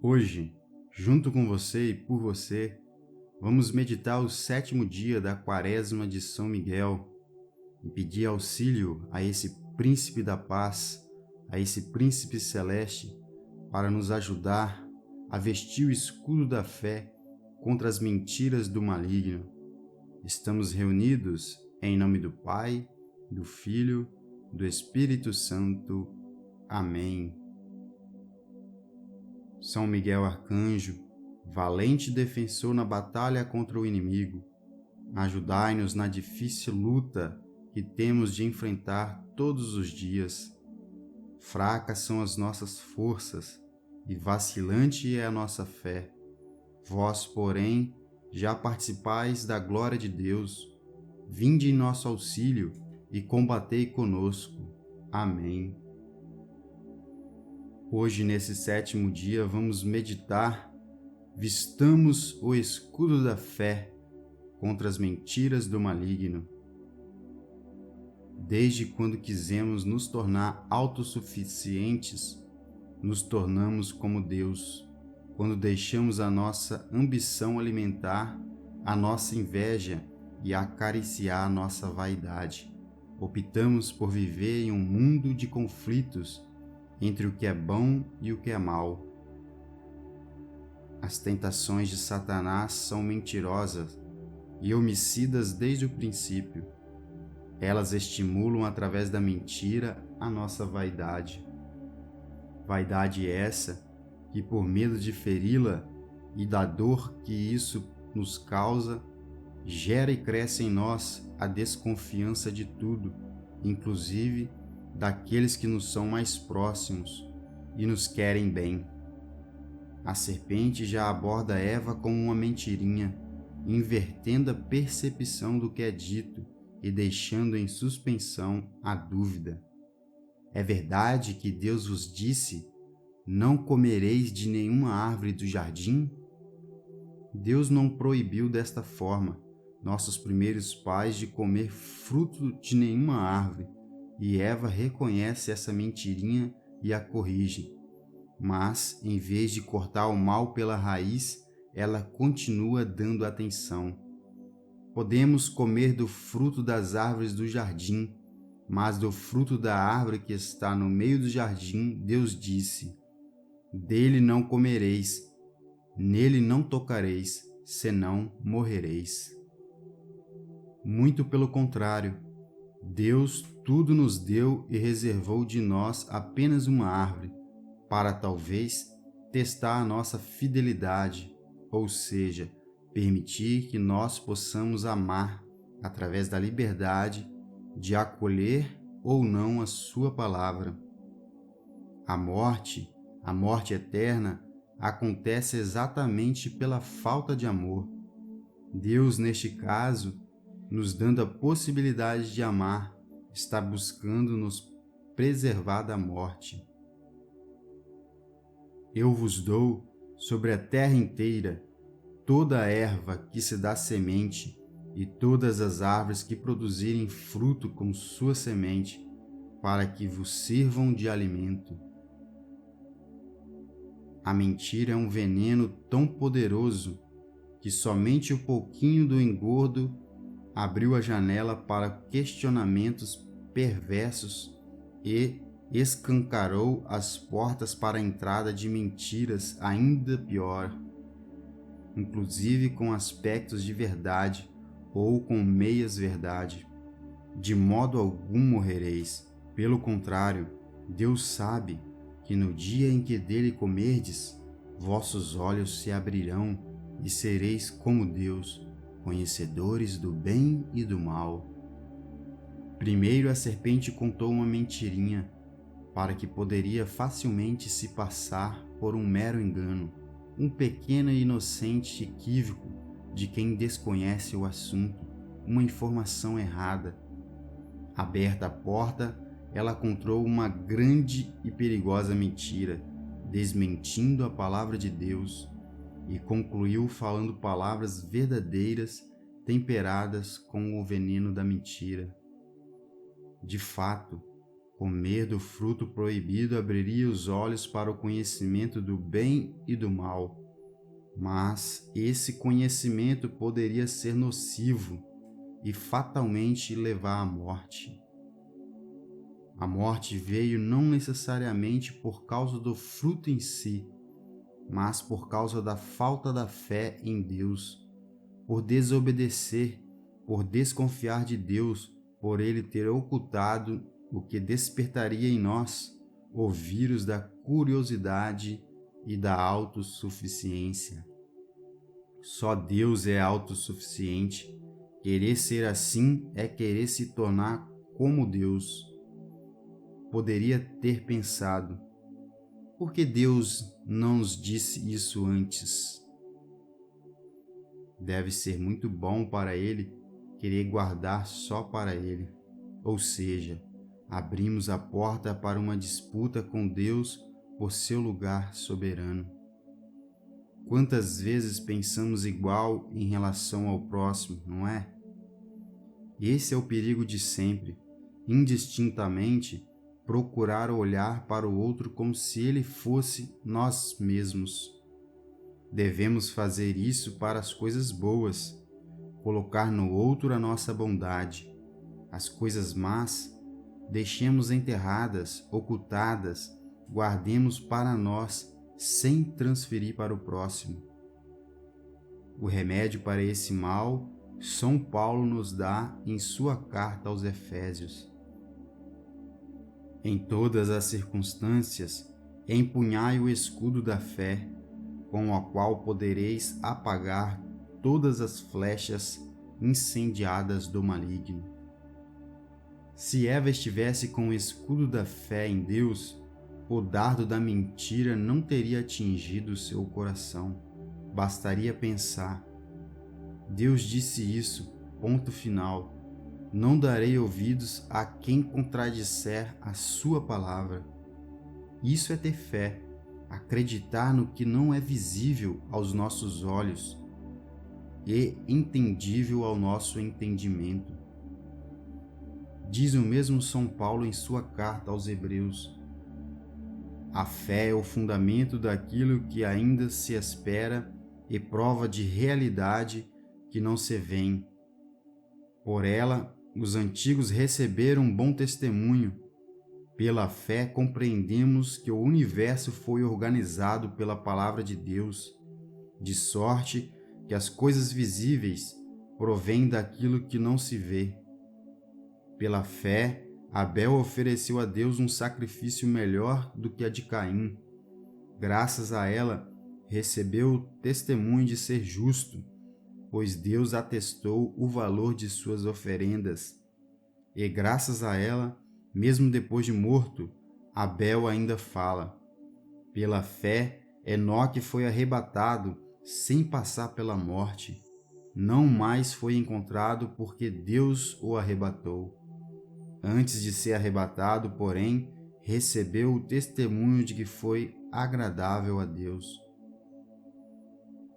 Hoje, junto com você e por você, vamos meditar o 7º dia da Quaresma de São Miguel e pedir auxílio a esse Príncipe da Paz, a esse Príncipe Celeste, para nos ajudar a vestir o escudo da fé contra as mentiras do maligno. Estamos reunidos em nome do Pai, do Filho, do Espírito Santo. Amém. São Miguel Arcanjo, valente defensor na batalha contra o inimigo, ajudai-nos na difícil luta que temos de enfrentar todos os dias. Fracas são as nossas forças e vacilante é a nossa fé. Vós, porém, já participais da glória de Deus. Vinde em nosso auxílio e combatei conosco. Amém. Hoje, nesse 7º dia, vamos meditar: vistamos o escudo da fé contra as mentiras do maligno. Desde quando quisemos nos tornar autossuficientes, nos tornamos como Deus, quando deixamos a nossa ambição alimentar a nossa inveja e acariciar a nossa vaidade. Optamos por viver em um mundo de conflitos entre o que é bom e o que é mal. As tentações de Satanás são mentirosas e homicidas desde o princípio. Elas estimulam através da mentira a nossa vaidade. Vaidade essa que, por medo de feri-la e da dor que isso nos causa, gera e cresce em nós a desconfiança de tudo, inclusive daqueles que nos são mais próximos e nos querem bem. A serpente já aborda Eva como uma mentirinha, invertendo a percepção do que é dito e deixando em suspensão a dúvida. É verdade que Deus vos disse: não comereis de nenhuma árvore do jardim? Deus não proibiu desta forma nossos primeiros pais de comer fruto de nenhuma árvore, e Eva reconhece essa mentirinha e a corrige. Mas, em vez de cortar o mal pela raiz, ela continua dando atenção. Podemos comer do fruto das árvores do jardim, mas do fruto da árvore que está no meio do jardim, Deus disse: dele não comereis, nele não tocareis, senão morrereis. Muito pelo contrário, Deus tudo nos deu e reservou de nós apenas uma árvore, para talvez testar a nossa fidelidade, ou seja, permitir que nós possamos amar através da liberdade de acolher ou não a sua palavra. A morte eterna, acontece exatamente pela falta de amor. Deus, neste caso, nos dando a possibilidade de amar, está buscando nos preservar da morte. Eu vos dou sobre a terra inteira toda a erva que se dá semente e todas as árvores que produzirem fruto com sua semente, para que vos sirvam de alimento. A mentira é um veneno tão poderoso que somente o pouquinho do engordo abriu a janela para questionamentos perversos e escancarou as portas para a entrada de mentiras ainda pior, inclusive com aspectos de verdade ou com meias-verdade. De modo algum morrereis. Pelo contrário, Deus sabe que no dia em que dele comerdes, vossos olhos se abrirão e sereis como Deus, conhecedores do bem e do mal. Primeiro a serpente contou uma mentirinha, para que poderia facilmente se passar por um mero engano, um pequeno e inocente equívoco de quem desconhece o assunto, uma informação errada. Aberta a porta, ela contou uma grande e perigosa mentira, desmentindo a palavra de Deus, e concluiu falando palavras verdadeiras temperadas com o veneno da mentira. De fato, Comer do fruto proibido abriria os olhos para o conhecimento do bem e do mal, mas esse conhecimento poderia ser nocivo e fatalmente levar à morte. A morte veio não necessariamente por causa do fruto em si, mas por causa da falta da fé em Deus, por desobedecer, por desconfiar de Deus, por Ele ter ocultado o que despertaria em nós o vírus da curiosidade e da autossuficiência. Só Deus é autossuficiente. Querer ser assim é querer se tornar como Deus. Poderia ter pensado: por que Deus não nos disse isso antes? Deve ser muito bom para Ele querer guardar só para Ele. Ou seja, abrimos a porta para uma disputa com Deus por seu lugar soberano. Quantas vezes pensamos igual em relação ao próximo, não é? Esse é o perigo de sempre, indistintamente, procurar olhar para o outro como se ele fosse nós mesmos. Devemos fazer isso para as coisas boas, colocar no outro a nossa bondade. As coisas más, deixemos enterradas, ocultadas, guardemos para nós, sem transferir para o próximo. O remédio para esse mal, São Paulo nos dá em sua carta aos Efésios. Em todas as circunstâncias, empunhai o escudo da fé, com o qual podereis apagar todas as flechas incendiadas do maligno. Se Eva estivesse com o escudo da fé em Deus, o dardo da mentira não teria atingido seu coração. Bastaria pensar: Deus disse isso, ponto final. Não darei ouvidos a quem contradisser a sua palavra. Isso é ter fé, acreditar no que não é visível aos nossos olhos e entendível ao nosso entendimento. Diz o mesmo São Paulo em sua carta aos Hebreus: a fé é o fundamento daquilo que ainda se espera e prova de realidade que não se vê. Por ela, os antigos receberam bom testemunho. Pela fé, compreendemos que o universo foi organizado pela palavra de Deus, de sorte que as coisas visíveis provêm daquilo que não se vê. Pela fé, Abel ofereceu a Deus um sacrifício melhor do que a de Caim. Graças a ela, recebeu o testemunho de ser justo, pois Deus atestou o valor de suas oferendas. E graças a ela, mesmo depois de morto, Abel ainda fala. Pela fé, Enoque foi arrebatado sem passar pela morte. Não mais foi encontrado porque Deus o arrebatou. Antes de ser arrebatado, porém, recebeu o testemunho de que foi agradável a Deus.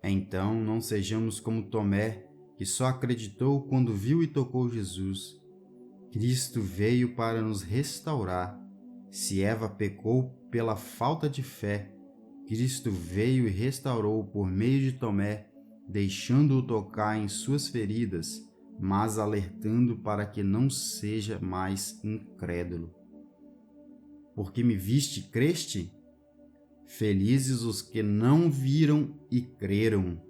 Então, não sejamos como Tomé, que só acreditou quando viu e tocou Jesus. Cristo veio para nos restaurar. Se Eva pecou pela falta de fé, Cristo veio e restaurou por meio de Tomé, deixando-o tocar em suas feridas, mas alertando para que não seja mais incrédulo. Porque me viste, creste? Felizes os que não viram e creram.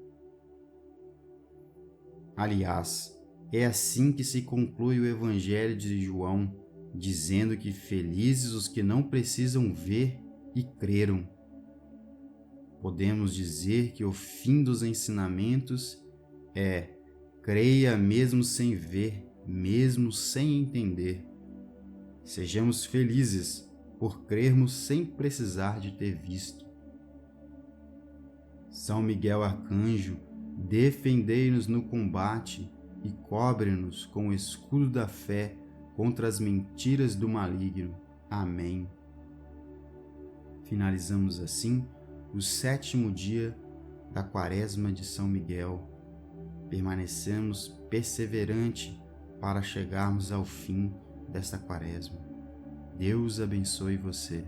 Aliás, é assim que se conclui o Evangelho de João, dizendo que felizes os que não precisam ver e creram. Podemos dizer que o fim dos ensinamentos é: creia mesmo sem ver, mesmo sem entender. Sejamos felizes por crermos sem precisar de ter visto. São Miguel Arcanjo, defendei-nos no combate e cobre-nos com o escudo da fé contra as mentiras do maligno. Amém. Finalizamos assim o 7º dia da Quaresma de São Miguel. Permanecemos perseverantes para chegarmos ao fim desta Quaresma. Deus abençoe você.